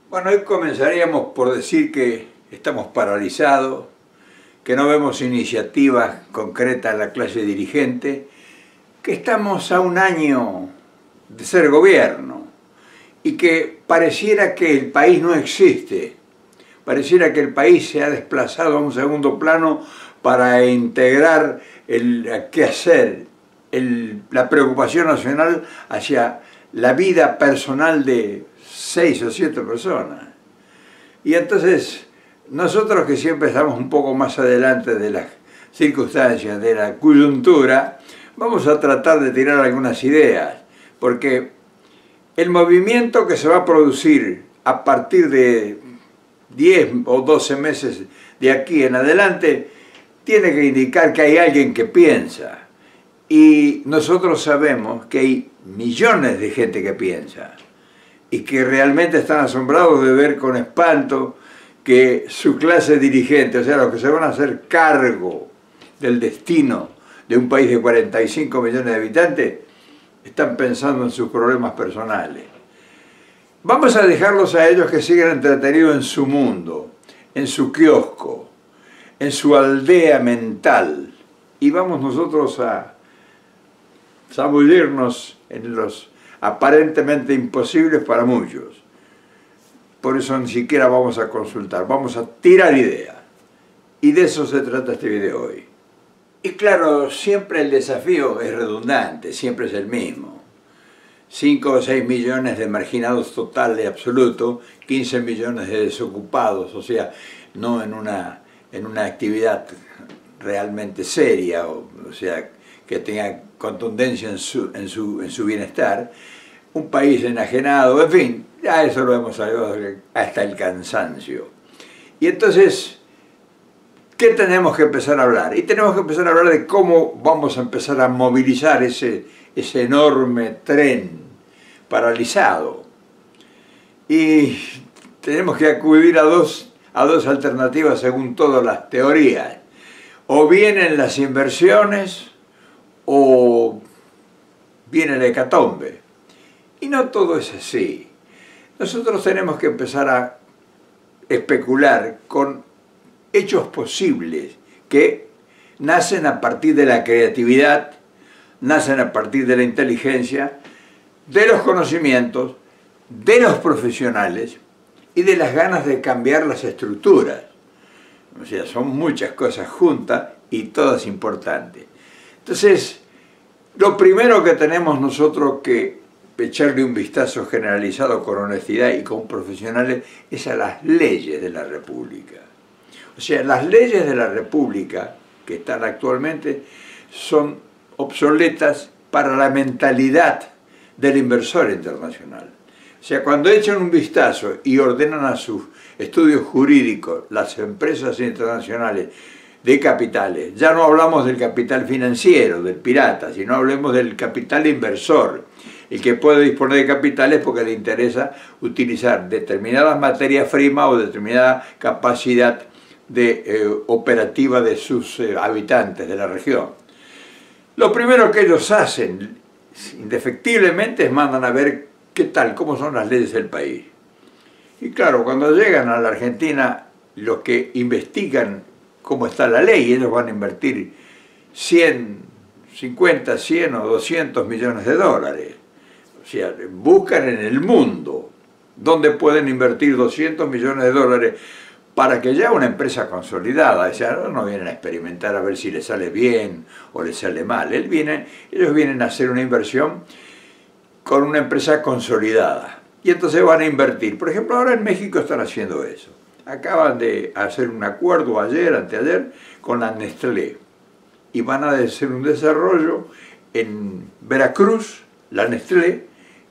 Bueno, hoy comenzaríamos por decir que estamos paralizados, que no vemos iniciativas concretas en la clase dirigente, que estamos a un año de ser gobierno y que pareciera que el país no existe, pareciera que el país se ha desplazado a un segundo plano para integrar el quehacer, la preocupación nacional hacia la vida personal de 6 o 7 personas. Y entonces, nosotros que siempre estamos un poco más adelante de las circunstancias, de la coyuntura, vamos a tratar de tirar algunas ideas, porque el movimiento que se va a producir a partir de 10 o 12 meses de aquí en adelante, tiene que indicar que hay alguien que piensa. Y nosotros sabemos que hay millones de gente que piensa y que realmente están asombrados de ver con espanto que su clase dirigente, o sea, los que se van a hacer cargo del destino de un país de 45 millones de habitantes, están pensando en sus problemas personales. Vamos a dejarlos a ellos que sigan entretenidos en su mundo, en su kiosco, en su aldea mental, y vamos nosotros a zambullirnos en los aparentemente imposibles para muchos. Por eso ni siquiera vamos a consultar, vamos a tirar ideas. Y de eso se trata este video hoy. Y claro, siempre el desafío es redundante, siempre es el mismo. 5 o 6 millones de marginados total y absoluto, 15 millones de desocupados, o sea, no en una actividad realmente seria, o sea, que tenga contundencia en su bienestar, un país enajenado, en fin, ya eso lo hemos hablado hasta el cansancio. Y entonces, ¿qué tenemos que empezar a hablar? Y tenemos que empezar a hablar de cómo vamos a empezar a movilizar ese enorme tren paralizado. Y tenemos que acudir a dos alternativas según todas las teorías. O vienen las inversiones, o viene la hecatombe. Y no todo es así. Nosotros tenemos que empezar a especular con hechos posibles que nacen a partir de la creatividad, nacen a partir de la inteligencia, de los conocimientos, de los profesionales y de las ganas de cambiar las estructuras. O sea, son muchas cosas juntas y todas importantes. Entonces, lo primero que tenemos nosotros que echarle un vistazo generalizado con honestidad y con profesionales es a las leyes de la República. O sea, las leyes de la República que están actualmente son obsoletas para la mentalidad del inversor internacional. O sea, cuando echan un vistazo y ordenan a sus estudios jurídicos las empresas internacionales de capitales, ya no hablamos del capital financiero, del pirata, sino hablemos del capital inversor, el que puede disponer de capitales porque le interesa utilizar determinadas materias primas o determinada capacidad operativa de sus habitantes de la región. Lo primero que ellos hacen, indefectiblemente, es mandan a ver qué tal, cómo son las leyes del país. Y claro, cuando llegan a la Argentina, los que investigan cómo está la ley, ellos van a invertir 50, 100 o 200 millones de dólares. O sea, buscan en el mundo donde pueden invertir 200 millones de dólares para que ya una empresa consolidada, o sea, no vienen a experimentar a ver si les sale bien o les sale mal. Ellos vienen a hacer una inversión con una empresa consolidada. Y entonces van a invertir. Por ejemplo, ahora en México están haciendo eso. Acaban de hacer un acuerdo ayer, anteayer, con la Nestlé. Y van a hacer un desarrollo en Veracruz, la Nestlé,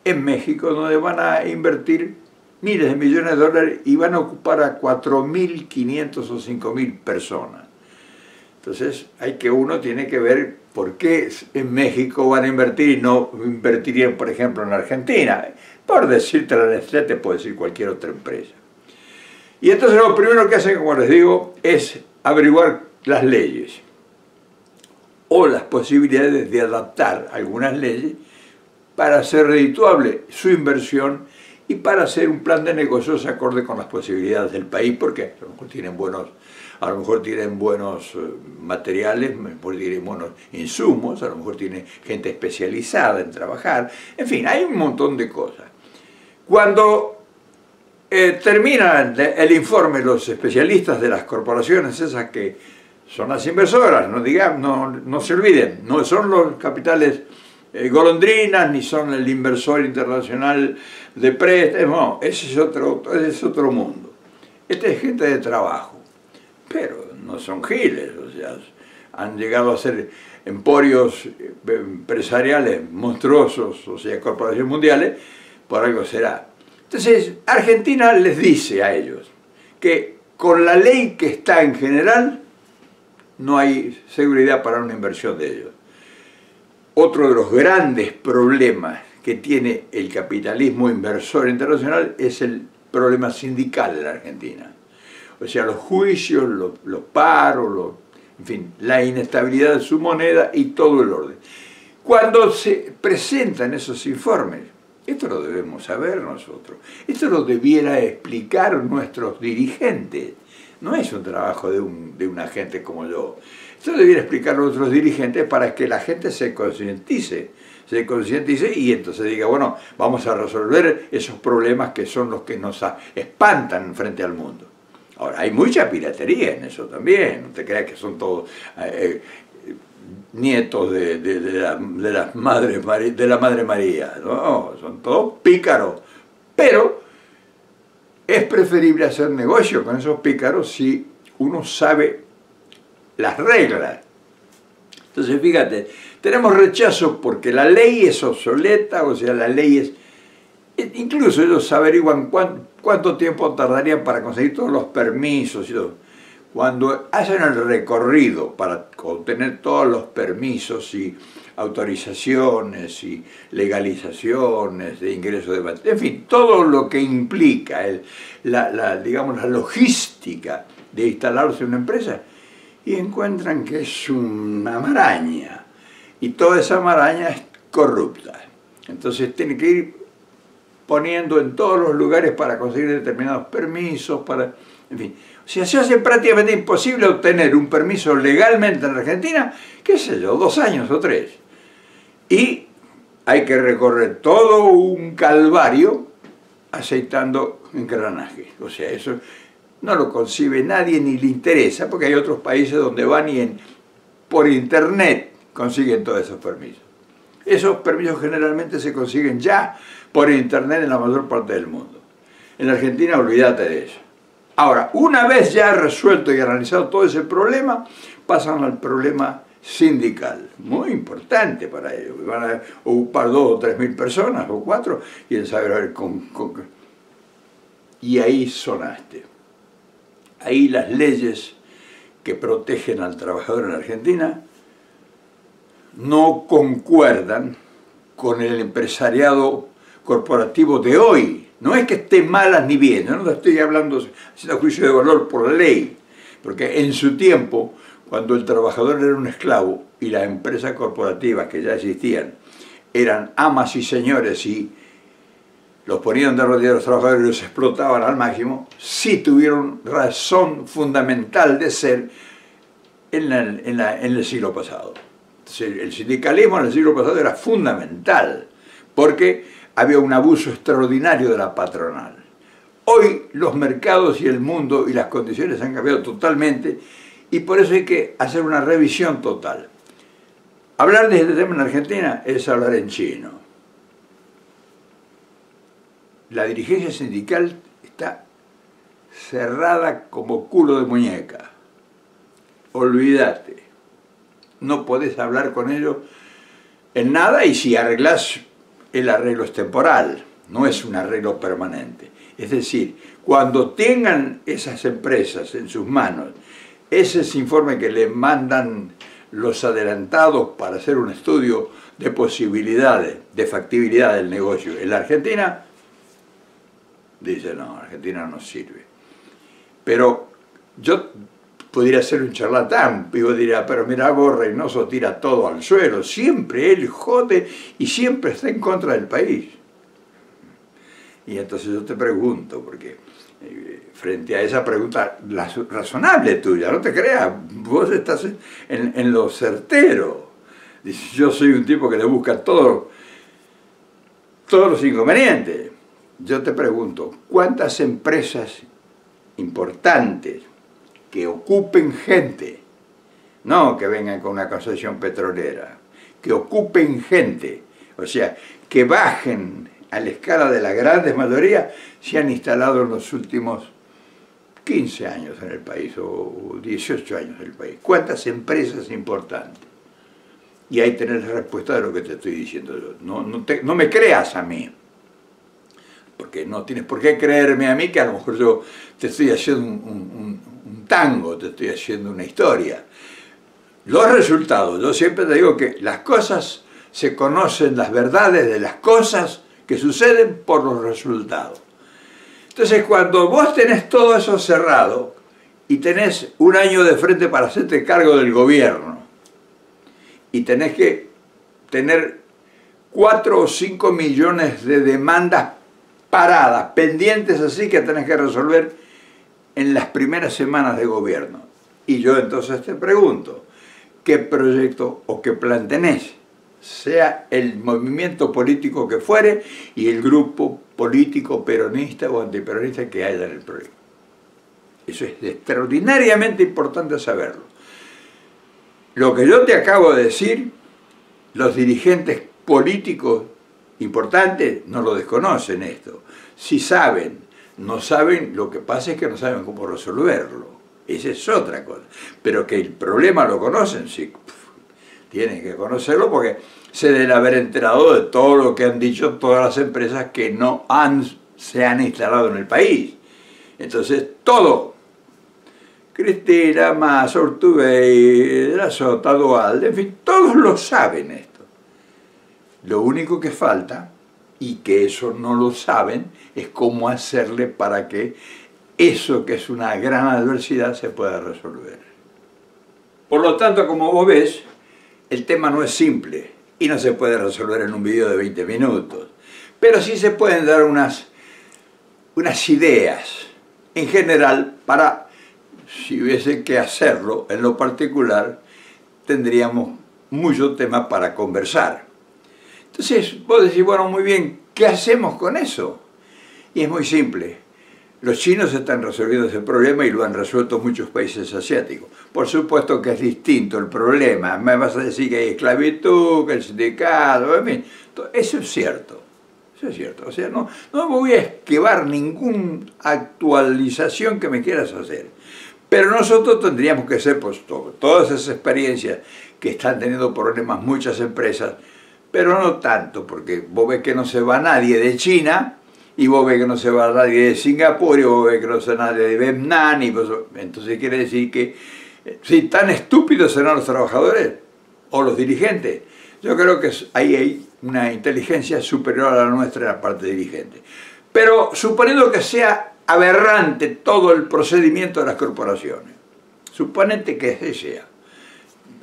en México, donde van a invertir miles de millones de dólares y van a ocupar a 4.500 o 5.000 personas. Entonces, uno tiene que ver por qué en México van a invertir y no invertirían, por ejemplo, en Argentina. Por decirte la Nestlé, te puedo decir cualquier otra empresa. Y entonces lo primero que hacen, como les digo, es averiguar las leyes o las posibilidades de adaptar algunas leyes para hacer redituable su inversión y para hacer un plan de negocios acorde con las posibilidades del país, porque a lo mejor tienen buenos materiales, a lo mejor tienen buenos insumos, a lo mejor tienen gente especializada en trabajar, en fin, hay un montón de cosas. Cuando termina el informe los especialistas de las corporaciones, esas que son las inversoras, no se olviden, no son los capitales golondrinas, ni son el inversor internacional de préstamos, no, ese es otro mundo. Esta es gente de trabajo, pero no son giles, o sea, han llegado a ser emporios empresariales monstruosos, o sea, corporaciones mundiales, por algo será. Entonces, Argentina les dice a ellos que con la ley que está en general, no hay seguridad para una inversión de ellos. Otro de los grandes problemas que tiene el capitalismo inversor internacional es el problema sindical en la Argentina. O sea, los juicios, los paros, en fin, la inestabilidad de su moneda y todo el orden. Cuando se presentan esos informes, esto lo debemos saber nosotros, esto lo debiera explicar nuestros dirigentes. No es un trabajo de un agente como yo. Esto debiera explicar a nuestros dirigentes para que la gente se concientice y entonces diga, bueno, vamos a resolver esos problemas que son los que nos espantan frente al mundo. Ahora, hay mucha piratería en eso también, no te creas que son todos nietos de la Madre María, no, son todos pícaros, pero es preferible hacer negocio con esos pícaros si uno sabe las reglas. Entonces, fíjate, tenemos rechazo porque la ley es obsoleta, o sea, la ley es... Incluso ellos averiguan cuánto tiempo tardarían para conseguir todos los permisos y todo. Cuando hacen el recorrido para obtener todos los permisos y autorizaciones y legalizaciones de ingreso de... En fin, todo lo que implica digamos, la logística de instalarse en una empresa, y encuentran que es una maraña, y toda esa maraña es corrupta. Entonces tiene que ir poniendo en todos los lugares para conseguir determinados permisos, en fin. O sea, se hace prácticamente imposible obtener un permiso legalmente en Argentina, qué sé yo, 2 años o 3. Y hay que recorrer todo un calvario aceitando engranajes. O sea, eso no lo concibe nadie ni le interesa, porque hay otros países donde van y por internet consiguen todos esos permisos. Esos permisos generalmente se consiguen ya por internet en la mayor parte del mundo. En la Argentina, olvídate de eso. Ahora, una vez ya resuelto y analizado todo ese problema, pasan al problema sindical, muy importante para ellos. Van a ocupar 2 o 3 mil personas, o 4, y el saber y ahí sonaste. Ahí las leyes que protegen al trabajador en Argentina no concuerdan con el empresariado corporativo de hoy. No es que estén malas ni bien, yo no estoy hablando haciendo juicio de valor por la ley, porque en su tiempo, cuando el trabajador era un esclavo y las empresas corporativas que ya existían eran amas y señores y los ponían de rodillas a los trabajadores y los explotaban al máximo, sí tuvieron razón fundamental de ser en el siglo pasado. Entonces, el sindicalismo en el siglo pasado era fundamental, porque había un abuso extraordinario de la patronal. Hoy los mercados y el mundo y las condiciones han cambiado totalmente, y por eso hay que hacer una revisión total. Hablar de este tema en Argentina es hablar en chino. La dirigencia sindical está cerrada como culo de muñeca. Olvídate. No podés hablar con ellos en nada, y si arreglás, el arreglo es temporal, no es un arreglo permanente. Es decir, cuando tengan esas empresas en sus manos, ese es informe que le mandan los adelantados para hacer un estudio de posibilidades, de factibilidad del negocio en la Argentina, dice, no, Argentina no sirve. Pero yo podría ser un charlatán, y vos dirás, pero mira, vos Reynoso tira todo al suelo, siempre él jode y siempre está en contra del país. Y entonces yo te pregunto, porque frente a esa pregunta razonable tuya, no te creas, vos estás en lo certero. Dices, yo soy un tipo que le busca todos los inconvenientes. Yo te pregunto, ¿cuántas empresas importantes que ocupen gente, no que vengan con una concesión petrolera, que ocupen gente, o sea, que bajen a la escala de la grandes mayoría, se han instalado en los últimos 15 años en el país, o 18 años en el país? ¿Cuántas empresas importantes? Y ahí tenés la respuesta de lo que te estoy diciendo yo. No me creas a mí, porque no tienes por qué creerme a mí, que a lo mejor yo te estoy haciendo un tango, te estoy haciendo una historia. Los resultados, yo siempre te digo que las cosas se conocen, las verdades de las cosas que suceden por los resultados. Entonces, cuando vos tenés todo eso cerrado y tenés un año de frente para hacerte cargo del gobierno y tenés que tener 4 o 5 millones de demandas paradas, pendientes así, que tenés que resolver en las primeras semanas de gobierno. Y yo entonces te pregunto, ¿qué proyecto o qué plan tenés? Sea el movimiento político que fuere y el grupo político peronista o antiperonista que haya en el proyecto. Eso es extraordinariamente importante saberlo. Lo que yo te acabo de decir, los dirigentes políticos importantes no lo desconocen esto. Si saben, no saben, lo que pasa es que no saben cómo resolverlo. Esa es otra cosa. Pero que el problema lo conocen, sí. Tienen que conocerlo porque se deben haber enterado de todo lo que han dicho todas las empresas que no se han instalado en el país. Entonces, todo, Cristina, Massa, Urtubey, La Sota, Duhalde, en fin, todos lo saben esto. Lo único que falta, y que eso no lo saben, es cómo hacerle para que eso, que es una gran adversidad, se pueda resolver. Por lo tanto, como vos ves, el tema no es simple y no se puede resolver en un video de 20 minutos. Pero sí se pueden dar unas ideas, en general, para, si hubiese que hacerlo, en lo particular, tendríamos mucho tema para conversar. Entonces, vos decís, bueno, muy bien, ¿qué hacemos con eso? Y es muy simple. Los chinos están resolviendo ese problema y lo han resuelto muchos países asiáticos. Por supuesto que es distinto el problema. Me vas a decir que hay esclavitud, que el sindicato, en fin. Eso es cierto. Eso es cierto. O sea, no me voy a esquivar ninguna actualización que me quieras hacer. Pero nosotros tendríamos que ser, pues, todas esas experiencias que están teniendo problemas muchas empresas, pero no tanto, porque vos ves que no se va nadie de China, y vos ves que no se va nadie de Singapur, y vos ves que no se va nadie de Vietnam, y pues, entonces quiere decir que, si tan estúpidos serán los trabajadores o los dirigentes, yo creo que ahí hay una inteligencia superior a la nuestra en la parte dirigente. Pero suponiendo que sea aberrante todo el procedimiento de las corporaciones, suponete que ese sea,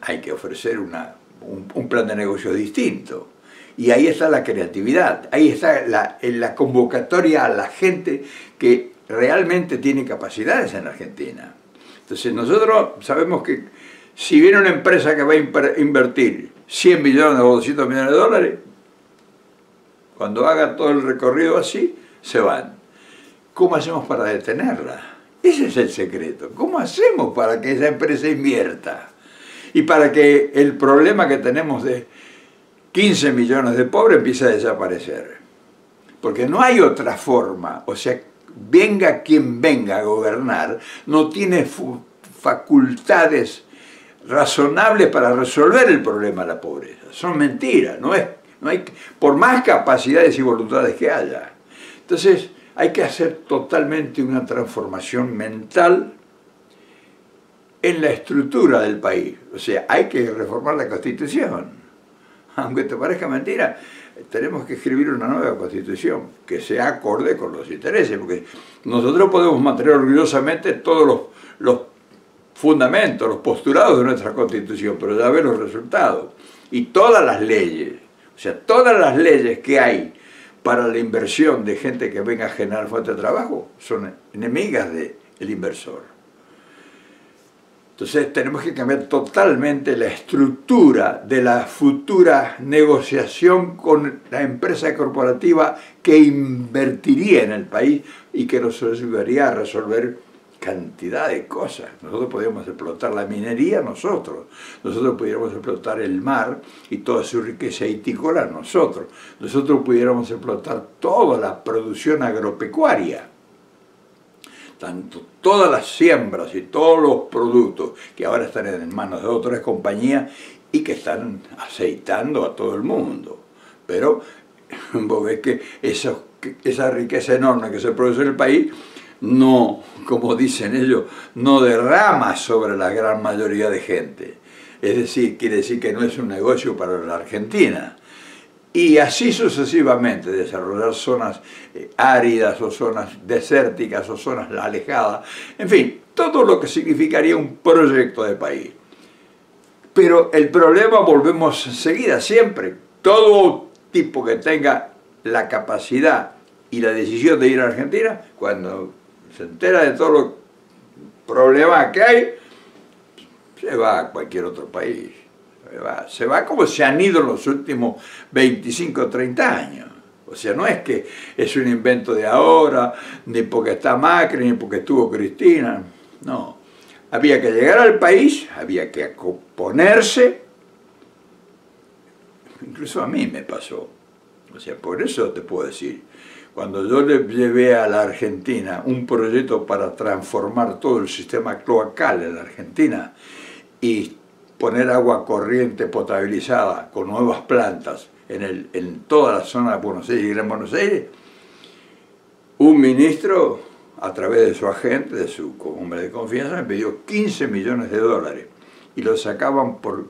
hay que ofrecer un plan de negocio distinto. Y ahí está la creatividad, ahí está la convocatoria a la gente que realmente tiene capacidades en la Argentina. Entonces nosotros sabemos que si viene una empresa que va a invertir 100 millones o 200 millones de dólares, cuando haga todo el recorrido así, se van. ¿Cómo hacemos para detenerla? Ese es el secreto. ¿Cómo hacemos para que esa empresa invierta? Y para que el problema que tenemos de 15 millones de pobres empiece a desaparecer. Porque no hay otra forma. O sea, venga quien venga a gobernar, no tiene facultades razonables para resolver el problema de la pobreza. Son mentiras. No hay, por más capacidades y voluntades que haya. Entonces, hay que hacer totalmente una transformación mental en la estructura del país. O sea, hay que reformar la Constitución. Aunque te parezca mentira, tenemos que escribir una nueva Constitución que sea acorde con los intereses, porque nosotros podemos mantener orgullosamente todos los fundamentos, los postulados de nuestra Constitución, pero ya ver los resultados. Y todas las leyes, o sea, todas las leyes que hay para la inversión de gente que venga a generar fuente de trabajo, son enemigas del inversor. Entonces tenemos que cambiar totalmente la estructura de la futura negociación con la empresa corporativa que invertiría en el país y que nos ayudaría a resolver cantidad de cosas. Nosotros podríamos explotar la minería, nosotros pudiéramos explotar el mar y toda su riqueza vitícola, nosotros pudiéramos explotar toda la producción agropecuaria, tanto todas las siembras y todos los productos que ahora están en manos de otras compañías y que están aceitando a todo el mundo. Pero vos ves que esa riqueza enorme que se produce en el país no, como dicen ellos, no derrama sobre la gran mayoría de gente. Es decir, quiere decir que no es un negocio para la Argentina. Y así sucesivamente, desarrollar zonas áridas o zonas desérticas o zonas alejadas, en fin, todo lo que significaría un proyecto de país. Pero el problema, volvemos enseguida, siempre, todo tipo que tenga la capacidad y la decisión de ir a Argentina, cuando se entera de todos los problemas que hay, se va a cualquier otro país. Se va como se han ido en los últimos 25 o 30 años. O sea, no es que es un invento de ahora, ni porque está Macri, ni porque estuvo Cristina. No. Había que llegar al país, había que ponerse. Incluso a mí me pasó. O sea, por eso te puedo decir, cuando yo le llevé a la Argentina un proyecto para transformar todo el sistema cloacal en la Argentina y poner agua corriente potabilizada con nuevas plantas en toda la zona de Buenos Aires y Gran Buenos Aires, un ministro, a través de su agente, de su hombre de confianza, me pidió 15 millones de dólares y lo sacaban por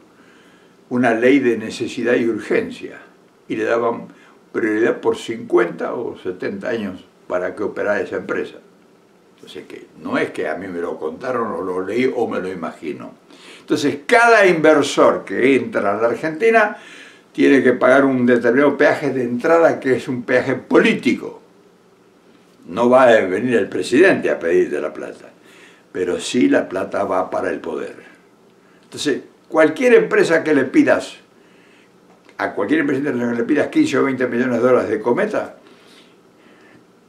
una ley de necesidad y urgencia y le daban prioridad por 50 o 70 años para que operara esa empresa. Entonces, que no es que a mí me lo contaron o lo leí o me lo imagino. Entonces, cada inversor que entra a la Argentina tiene que pagar un determinado peaje de entrada que es un peaje político. No va a venir el presidente a pedirte la plata, pero sí la plata va para el poder. Entonces, cualquier empresa que le pidas, a cualquier empresa internacional que le pidas 15 o 20 millones de dólares de cometa,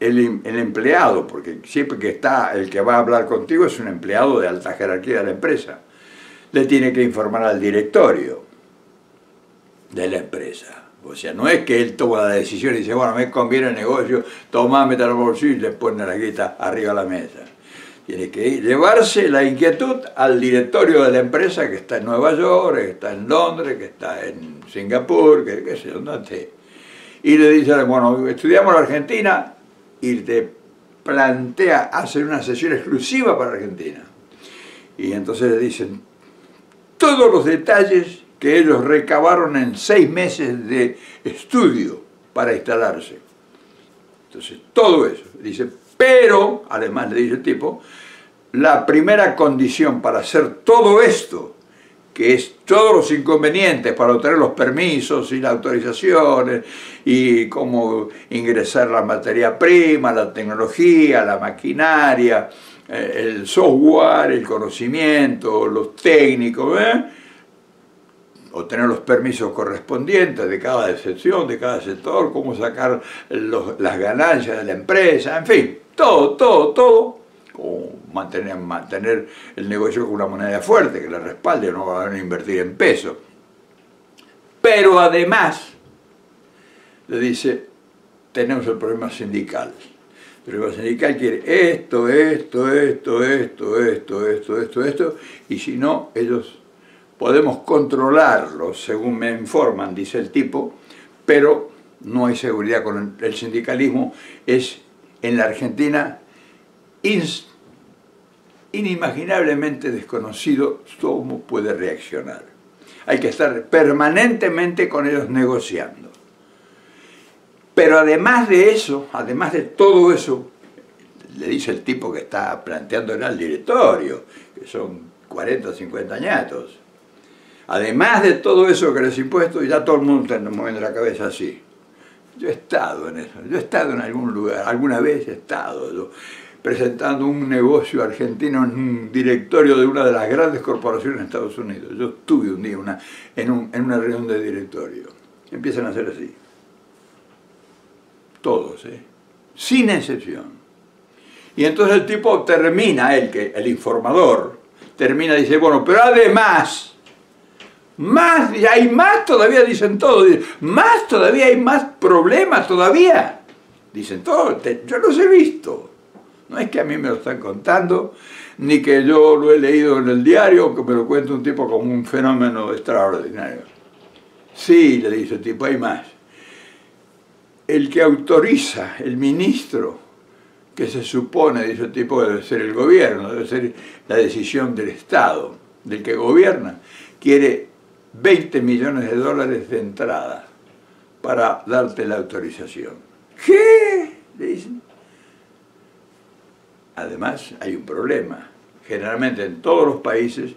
el empleado, porque siempre que está el que va a hablar contigo es un empleado de alta jerarquía de la empresa, le tiene que informar al directorio de la empresa. O sea, no es que él toma la decisión y dice, bueno, me conviene el negocio, toma, meta el bolsillo y le pone la guita arriba de la mesa. Tiene que llevarse la inquietud al directorio de la empresa que está en Nueva York, que está en Londres, que está en Singapur, que qué sé yo, dónde esté. Y le dice, bueno, estudiamos la Argentina y te plantea hacer una sesión exclusiva para Argentina. Y entonces le dicen todos los detalles que ellos recabaron en 6 meses de estudio para instalarse. Entonces, todo eso. Dice, pero, además le dice el tipo, la primera condición para hacer todo esto, que es todos los inconvenientes para obtener los permisos y las autorizaciones, y cómo ingresar la materia prima, la tecnología, la maquinaria, el software, el conocimiento, los técnicos, obtener los permisos correspondientes de cada sección, de cada sector, cómo sacar las ganancias de la empresa, en fin, todo, como mantener el negocio con una moneda fuerte que le respalde, no van a invertir en pesos. Pero además, le dice, tenemos el problema sindical. El problema sindical quiere esto, y si no, ellos podemos controlarlos, según me informan, dice el tipo, pero no hay seguridad con el sindicalismo. Es en la Argentina inimaginablemente desconocido cómo puede reaccionar. Hay que estar permanentemente con ellos negociando. Pero además de eso, además de todo eso, le dice el tipo que está planteándole al directorio, que son 40 o 50 añatos. Además de todo eso que les he impuesto, ya todo el mundo está moviendo la cabeza así. Yo he estado en eso, yo he estado en algún lugar, alguna vez he estado yo, presentando un negocio argentino en un directorio de una de las grandes corporaciones de Estados Unidos. Yo estuve un día en una reunión de directorio. Empiezan a hacer así. Todos, sin excepción. Y entonces el tipo termina, el informador, termina y dice, bueno, pero además, y hay más todavía, dicen todos, más todavía, hay más problemas todavía. Dicen todos, yo los he visto. No es que a mí me lo están contando, ni que yo lo he leído en el diario, o que me lo cuente un tipo como un fenómeno extraordinario. Sí, le dice el tipo, hay más. El que autoriza, el ministro, que se supone, dice el tipo, debe ser el gobierno, debe ser la decisión del Estado, del que gobierna, quiere 20 millones de dólares de entrada para darte la autorización. ¿Qué? Le dicen. Además, hay un problema. Generalmente en todos los países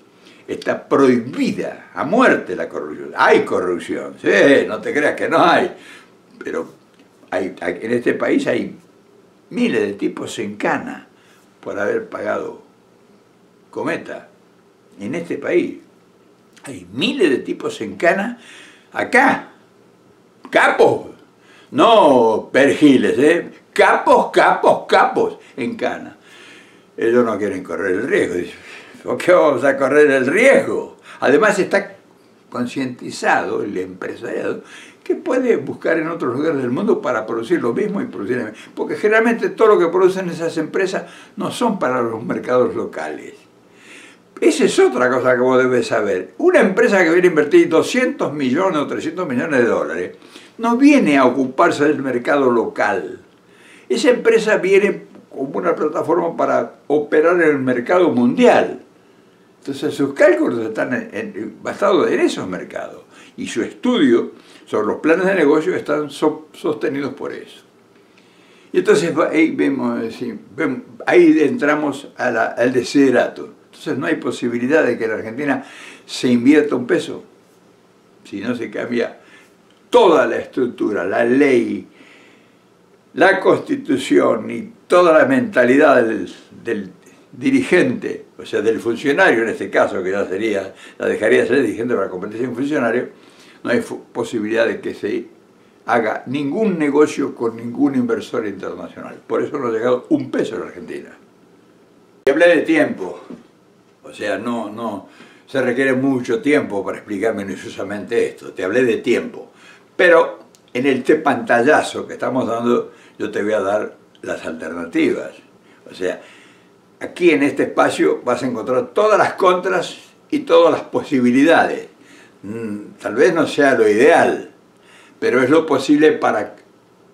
está prohibida a muerte la corrupción. Hay corrupción, sí, no te creas que no hay, pero en este país hay miles de tipos en cana por haber pagado cometa. En este país hay miles de tipos en cana acá. Capos, no pergiles, capos en cana. Ellos no quieren correr el riesgo. Dicen, ¿por qué vamos a correr el riesgo? Además está concientizado el empresariado que puede buscar en otros lugares del mundo para producir lo mismo y producir. Porque generalmente todo lo que producen esas empresas no son para los mercados locales. Esa es otra cosa que vos debes saber. Una empresa que viene a invertir 200 millones o 300 millones de dólares no viene a ocuparse del mercado local. Esa empresa viene como una plataforma para operar en el mercado mundial. Entonces sus cálculos están basados en esos mercados y su estudio sobre los planes de negocio están sostenidos por eso. Y entonces ahí entramos al desiderato. Entonces no hay posibilidad de que en la Argentina se invierta un peso, si no se cambia toda la estructura, la ley, la Constitución y toda la mentalidad del dirigente, o sea, del funcionario en este caso, que ya dejaría de ser dirigente para convertirse en funcionario. No hay posibilidad de que se haga ningún negocio con ningún inversor internacional. Por eso no ha llegado un peso a la Argentina. Y hablé de tiempo, o sea, no se requiere mucho tiempo para explicar minuciosamente esto. Te hablé de tiempo, pero en este pantallazo que estamos dando, yo te voy a dar las alternativas. O sea, aquí en este espacio vas a encontrar todas las contras y todas las posibilidades. Tal vez no sea lo ideal, pero es lo posible para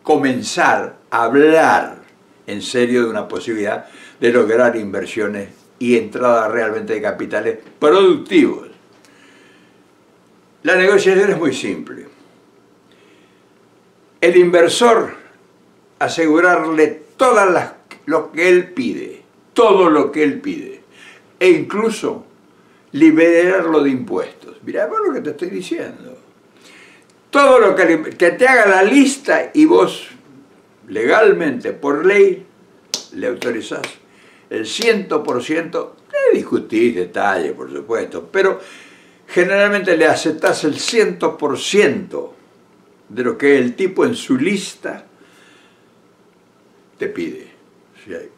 comenzar a hablar en serio de una posibilidad de lograr inversiones y entrada realmente de capitales productivos. La negociación es muy simple. El inversor, asegurarle lo que él pide, todo lo que él pide, e incluso liberarlo de impuestos. Mirá vos lo que te estoy diciendo. Todo lo que te haga la lista y vos legalmente, por ley, le autorizás el 100%, le discutís detalles, por supuesto, pero generalmente le aceptás el 100% de lo que el tipo en su lista te pide.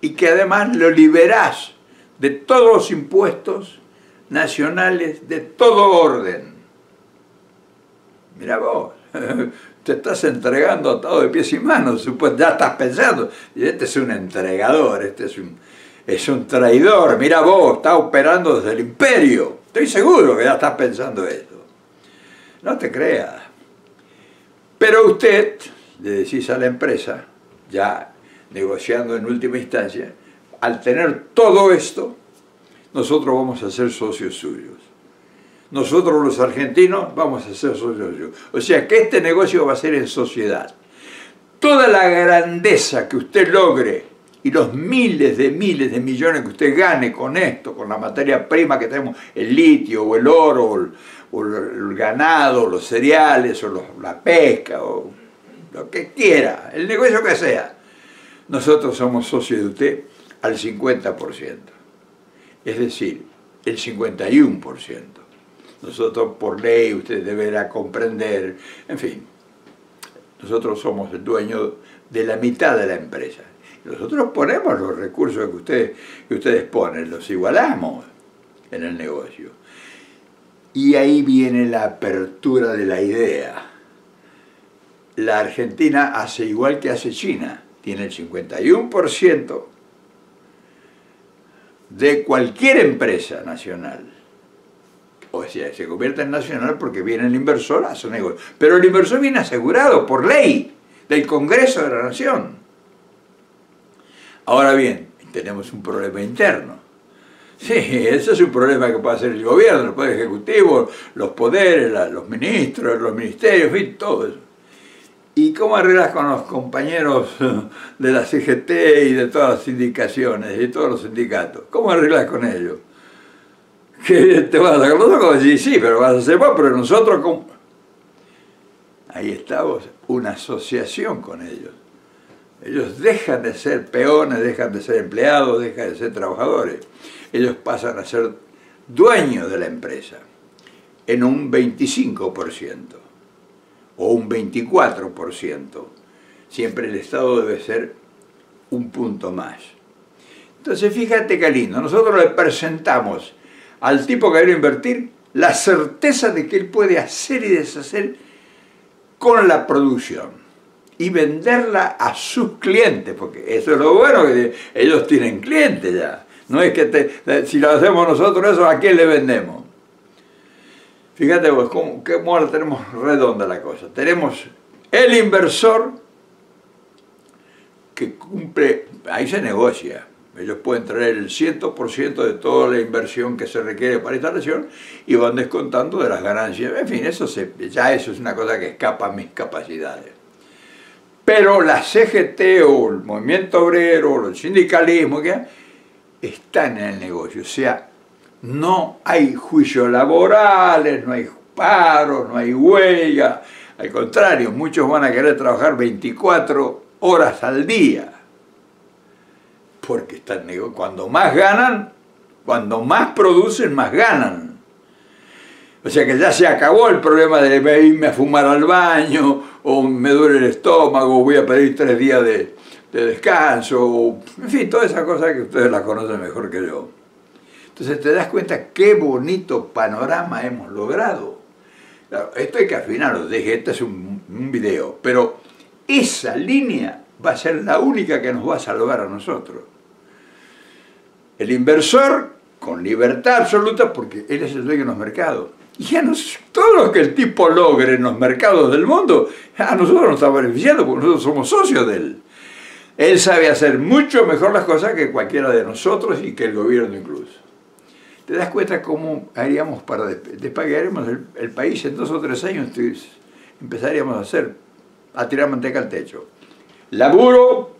Y que además lo liberás de todos los impuestos nacionales de todo orden. Mirá vos, te estás entregando atado de pies y manos, ya estás pensando, este es un entregador, este es un traidor, mirá vos, está operando desde el imperio, estoy seguro que ya estás pensando esto. No te creas. Pero usted, le decís a la empresa, ya negociando en última instancia, al tener todo esto, nosotros vamos a ser socios suyos. Nosotros los argentinos vamos a ser socios suyos. O sea que este negocio va a ser en sociedad. Toda la grandeza que usted logre y los miles de millones que usted gane con esto, con la materia prima que tenemos, el litio o el oro o el ganado, los cereales o la pesca o lo que quiera, el negocio que sea. Nosotros somos socios de usted al 50%, es decir, el 51%. Nosotros por ley, usted deberá comprender, en fin, nosotros somos el dueño de la mitad de la empresa. Nosotros ponemos los recursos que ustedes ponen, los igualamos en el negocio. Y ahí viene la apertura de la idea. La Argentina hace igual que hace China, tiene el 51% de cualquier empresa nacional. O sea, se convierte en nacional porque viene el inversor a su negocio. Pero el inversor viene asegurado por ley del Congreso de la Nación. Ahora bien, tenemos un problema interno. Sí, ese es un problema que puede hacer el gobierno, el Poder Ejecutivo, los poderes, los ministros, los ministerios, en fin, todo eso. ¿Y cómo arreglas con los compañeros de la CGT y de todas las sindicaciones y todos los sindicatos? ¿Cómo arreglas con ellos? ¿Que te vas a sacar los ojos? Sí, pero vas a hacer vos, pero nosotros ¿cómo? Ahí estamos, una asociación con ellos. Ellos dejan de ser peones, dejan de ser empleados, dejan de ser trabajadores. Ellos pasan a ser dueños de la empresa en un 25% o un 24%. Siempre el Estado debe ser un punto más. Entonces fíjate qué lindo, nosotros le presentamos al tipo que viene a invertir la certeza de que él puede hacer y deshacer con la producción y venderla a sus clientes, porque eso es lo bueno, que ellos tienen clientes ya. No es que si lo hacemos nosotros eso, ¿a quién le vendemos? Fíjate vos, cómo la tenemos redonda la cosa. Tenemos el inversor que cumple, ahí se negocia. Ellos pueden traer el 100% de toda la inversión que se requiere para instalación y van descontando de las ganancias. En fin, ya eso es una cosa que escapa a mis capacidades. Pero la CGT o el movimiento obrero o el sindicalismo están en el negocio. O sea, no hay juicios laborales, no hay paros, no hay huelga. Al contrario, muchos van a querer trabajar 24 horas al día. Porque cuando más ganan, cuando más producen, más ganan. O sea que ya se acabó el problema de irme a fumar al baño, o me duele el estómago, o voy a pedir 3 días de descanso, o, en fin, todas esas cosas que ustedes las conocen mejor que yo. Entonces te das cuenta qué bonito panorama hemos logrado. Claro, esto hay que afinarlo, dije, este es un video, pero esa línea va a ser la única que nos va a salvar a nosotros. El inversor con libertad absoluta porque él es el dueño de los mercados. Y todo lo que el tipo logre en los mercados del mundo, a nosotros nos está beneficiando porque nosotros somos socios de él. Él sabe hacer mucho mejor las cosas que cualquiera de nosotros y que el gobierno incluso. ¿Te das cuenta cómo haríamos para despegaremos el país en 2 o 3 años? Empezaríamos a tirar manteca al techo. Laburo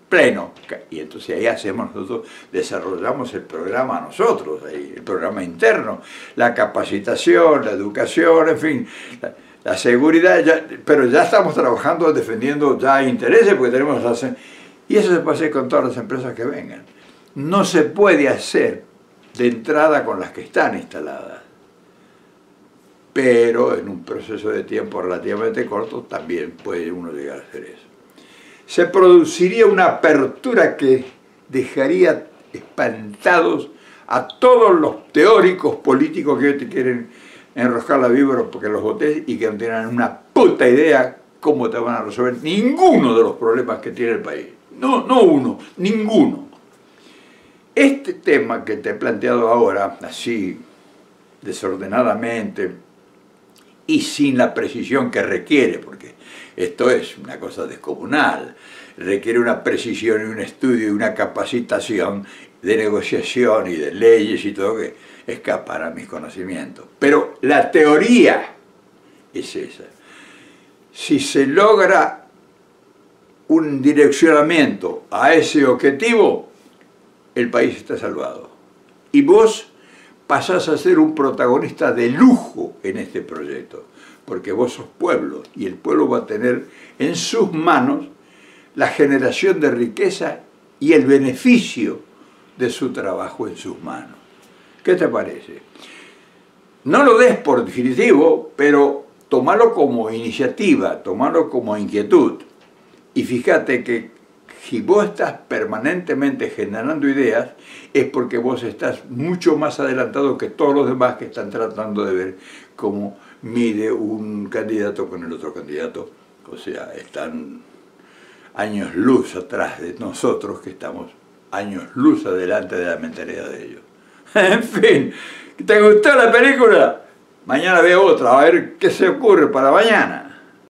pleno. Y entonces ahí nosotros desarrollamos el programa nosotros, ahí, el programa interno, la capacitación, la educación, en fin, la seguridad, pero ya estamos trabajando, defendiendo ya intereses, porque tenemos y eso se puede hacer con todas las empresas que vengan. No se puede hacer de entrada con las que están instaladas, pero en un proceso de tiempo relativamente corto también puede uno llegar a hacer eso. Se produciría una apertura que dejaría espantados a todos los teóricos políticos que hoy te quieren enroscar la víbora porque los votés y que no tienen una puta idea cómo te van a resolver ninguno de los problemas que tiene el país. No uno, ninguno. Este tema que te he planteado ahora, así desordenadamente y sin la precisión que requiere, porque esto es una cosa descomunal, requiere una precisión y un estudio y una capacitación de negociación y de leyes y todo que escapan a mis conocimientos. Pero la teoría es esa. Si se logra un direccionamiento a ese objetivo, el país está salvado. Y vos pasás a ser un protagonista de lujo en este proyecto. porque vos sos pueblo, y el pueblo va a tener en sus manos la generación de riqueza y el beneficio de su trabajo en sus manos. ¿Qué te parece? No lo des por definitivo, pero tómalo como iniciativa, tómalo como inquietud. Y fíjate que si vos estás permanentemente generando ideas, es porque vos estás mucho más adelantado que todos los demás que están tratando de ver cómo mide un candidato con el otro candidato. O sea, están años luz atrás de nosotros, que estamos años luz adelante de la mentalidad de ellos. En fin, ¿te gustó la película? Mañana veo otra, a ver qué se ocurre para mañana.